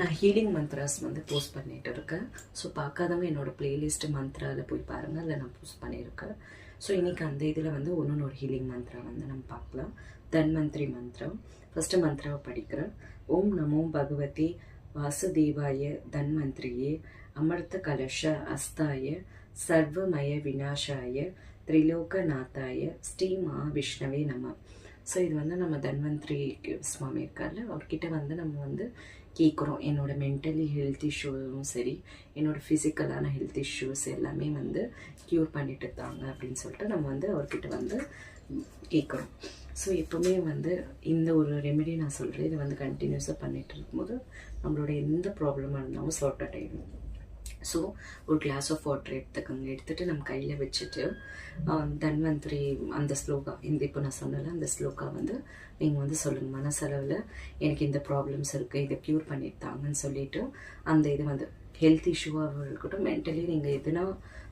நான் healing mantras வந்து post பண்ணிட்டு இருக்கேன். ஸோ பார்க்காதவங்க என்னோட பிளேலிஸ்ட் மந்த்ராவில் போய் பாருங்கள், அதில் நான் போஸ்ட் பண்ணியிருக்கேன். ஸோ இன்றைக்கி அந்த இதில் வந்து ஒன்று ஒரு ஹீலிங் மந்த்ரா வந்து நம்ம பார்க்கலாம். தன்வந்திரி மந்த்ரா. ஃபஸ்ட்டு மந்த்ராவை படிக்கிறேன். ஓம் நமோ பகவதி வாசுதேவாய தன்வந்திரியே அமிர்த கலஷ அஸ்தாய சர்வமய விநாசாய திரிலோகநாத்தாய ஸ்ரீ மகாவிஷ்ணவே நம. ஸோ இது வந்து நம்ம தன்வந்திரி சுவாமி இருக்கார்ல, அவர்கிட்ட வந்து நம்ம வந்து கேட்குறோம். என்னோடய மென்டலி ஹெல்த் இஷ்யூவும் சரி, என்னோடய ஃபிசிக்கலான ஹெல்த் இஷ்யூஸ் எல்லாமே வந்து க்யூர் பண்ணிட்டு தாங்க அப்படின்னு சொல்லிட்டு நம்ம வந்து அவர்கிட்ட வந்து கேட்குறோம். ஸோ எப்போவுமே வந்து இந்த ஒரு ரெமெடி நான் சொல்கிறேன், இதை வந்து கண்டினியூஸாக பண்ணிகிட்டு இருக்கும்போது நம்மளோட எந்த ப்ராப்ளமாக இருந்தாலும் சார்ட் அவுட் ஆகிடும். ஸோ ஒரு கிளாஸ் ஆஃப் வாட்டர் எடுத்துக்கோங்க. எடுத்துகிட்டு நம்ம கையில் வச்சுட்டு தன்வந்திரி அந்த ஸ்லோகா, இந்த இப்போ நான் சொன்னல அந்த ஸ்லோகா வந்து நீங்கள் வந்து சொல்லுங்கள். மனசளவில் எனக்கு இந்த ப்ராப்ளம்ஸ் இருக்குது, இதை க்யூர் பண்ணிட்டாங்கன்னு சொல்லிவிட்டு அந்த இது வந்து ஹெல்த் இஷ்யூவாக இருக்கட்டும், மென்டலி நீங்கள் எதுனா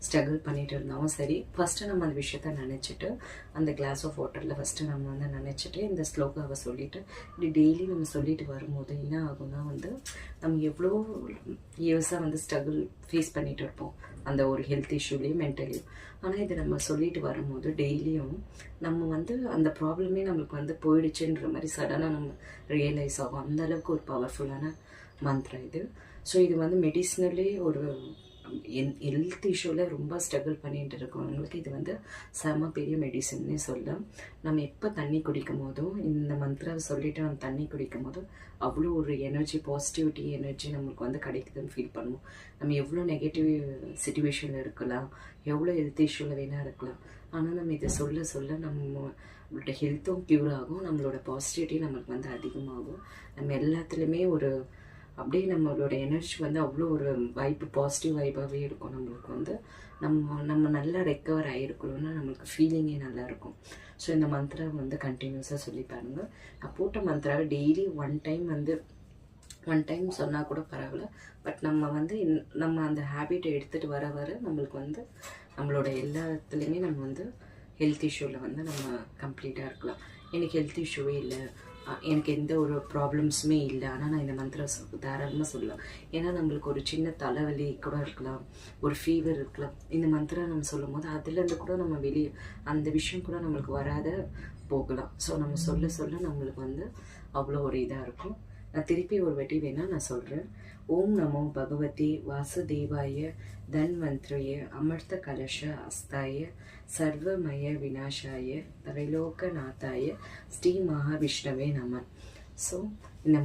ஸ்ட்ரகிள் பண்ணிட்டு இருந்தாலும் சரி, ஃபஸ்ட்டு நம்ம அந்த விஷயத்த நினச்சிட்டு அந்த கிளாஸ் ஆஃப் வாட்டரில் ஃபஸ்ட்டு நம்ம வந்து நினச்சிட்டு இந்த ஸ்லோகாவை சொல்லிவிட்டு இப்படி டெய்லி நம்ம சொல்லிட்டு வரும்போது என்ன ஆகும்னா வந்து நம்ம எவ்வளோ இயர்ஸாக வந்து ஸ்ட்ரகிள் ஃபேஸ் பண்ணிகிட்டு இருப்போம் அந்த ஒரு ஹெல்த் இஷ்யூலேயும் மென்டலியும். ஆனால் இதை நம்ம சொல்லிட்டு வரும்போது டெய்லியும் நம்ம வந்து அந்த ப்ராப்ளமே நம்மளுக்கு வந்து போயிடுச்சுன்ற மாதிரி சடனாக நம்ம ரியலைஸ் ஆகும். அந்த அளவுக்கு ஒரு பவர்ஃபுல்லான மந்த்ரா இது. ஸோ இது வந்து மெடிசினலே ஒரு ஹெல்த் இஷ்யூவில் ரொம்ப ஸ்ட்ரகிள் பண்ணிட்டு இருக்கவங்களுக்கு இது வந்து செம பெரிய மெடிசன்னே சொல்லலாம். நம்ம எப்போ தண்ணி குடிக்கும் போதும் இந்த மந்த்ராவை சொல்லிவிட்டு நம்ம தண்ணி குடிக்கும் போதும் அவ்வளோ ஒரு எனர்ஜி, பாசிட்டிவிட்டி எனர்ஜி நம்மளுக்கு வந்து கிடைக்குதுன்னு ஃபீல் பண்ணுவோம். நம்ம எவ்வளோ நெகட்டிவ் சிச்சுவேஷனில் இருக்கலாம், எவ்வளோ ஹெல்த் இஷ்யூவில் வேணால் இருக்கலாம், ஆனால் நம்ம இதை சொல்ல சொல்ல நம்மளோட ஹெல்த்தும் க்யூர் ஆகும், நம்மளோட பாசிட்டிவிட்டி நம்மளுக்கு வந்து அதிகமாகும். நம்ம எல்லாத்துலேயுமே ஒரு அப்படியே நம்மளோட எனர்ஜி வந்து அவ்வளோ ஒரு வைப்பு, பாசிட்டிவ் வைப்பாகவே இருக்கும். நம்மளுக்கு வந்து நம்ம நல்லா ரெக்கவர் ஆகிருக்கணும்னா நம்மளுக்கு ஃபீலிங்கே நல்லாயிருக்கும். ஸோ இந்த மந்த்ரா வந்து கண்டினியூஸாக சொல்லி பாருங்கள். நான் போட்ட மந்த்ராவை டெய்லி ஒன் டைம் சொன்னால் கூட பரவாயில்ல. பட் நம்ம வந்து நம்ம அந்த ஹேபிட்டை எடுத்துகிட்டு வர வர நம்மளுக்கு வந்து நம்மளோட எல்லாத்துலேயுமே நம்ம வந்து ஹெல்த் இஷ்யூவில் வந்து நம்ம கம்ப்ளீட்டாக இருக்கலாம். எனக்கு ஹெல்த் இஷ்யூவே இல்லை, எனக்கு எந்த ஒரு ப்ராப்ளம்ஸுமே இல்லை, ஆனால் நான் இந்த மந்த்ரா தாராளமாக சொல்லலாம். ஏன்னா நம்மளுக்கு ஒரு சின்ன தலைவலி கூட இருக்கலாம், ஒரு ஃபீவர் இருக்கலாம். இந்த மந்த்ரா நம்ம சொல்லும் போது அதுலேருந்து கூட நம்ம வெளியே அந்த விஷயம் கூட நம்மளுக்கு வராத போகலாம். ஸோ நம்ம சொல்ல சொல்ல நம்மளுக்கு வந்து அவ்வளோ ஒரு இதாக இருக்கும். நான் திருப்பி ஒரு வாட்டி வேணால் நான் சொல்கிறேன். ஓம் நமோ பகவதி வாசுதேவாய தன்வந்திரியே அமிர்த கலஷ அஸ்தாய சர்வமய விநாசாய திரைலோகநாத்தாய ஸ்ரீ மகாவிஷ்ணவே நம. ஸோ இந்த